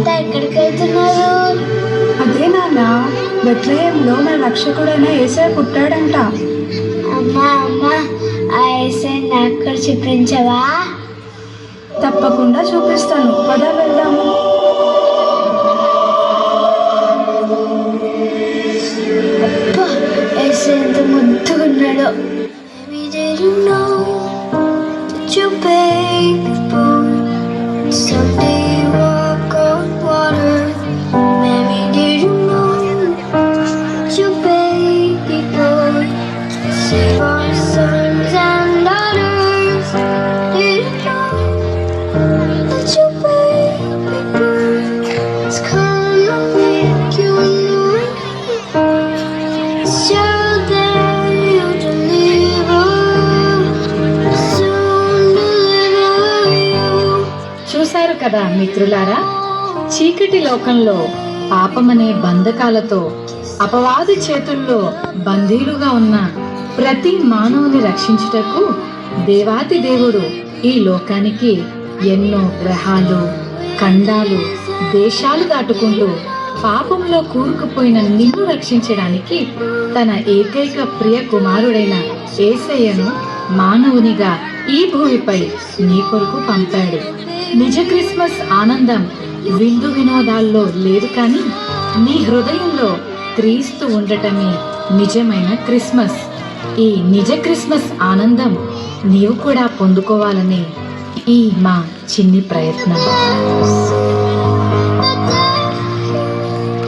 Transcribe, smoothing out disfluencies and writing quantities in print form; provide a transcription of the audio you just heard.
మీరంతా ఎక్కడికి వెళ్తున్నారు? అదే నాన్న, బెత్లెహేంలో మన రక్షకుడైన యేసయ్య పుట్టాడంట. అమ్మా అమ్మా, ఆ యేసయ్య నాకు కూడా చూపించవా? తప్పకుండా చూపిస్తాను, పద వెళ్దాము. అబ్బా, యేసయ్య ఎంత ముద్దుగా ఉన్నాడో. చూశారు కదా మిత్రులారా, చీకటి లోకంలో పాపమనే బంధకాలతో అపవాది చేతుల్లో బందీలుగా ఉన్న ప్రతి మానవుని రక్షించుటకు దేవాతి దేవుడు ఈ లోకానికి ఎన్నో గ్రహాలు, ఖండాలు, దేశాలు దాటుకుంటూ పాపంలో కూరుకుపోయిన నిన్ను రక్షించడానికి తన ఏకైక ప్రియ కుమారుడైన యేసయ్యను మానవునిగా ఈ భూమిపై నీ కొరకు పంపాడు. నిజ క్రిస్మస్ ఆనందం విందు వినోదాల్లో లేదు, కానీ నీ హృదయంలో క్రీస్తు ఉండటమే నిజమైన క్రిస్మస్. ఈ నిజ క్రిస్మస్ ఆనందం నీవు కూడా పొందుకోవాలనే ఈ మా చిన్ని ప్రయత్నం.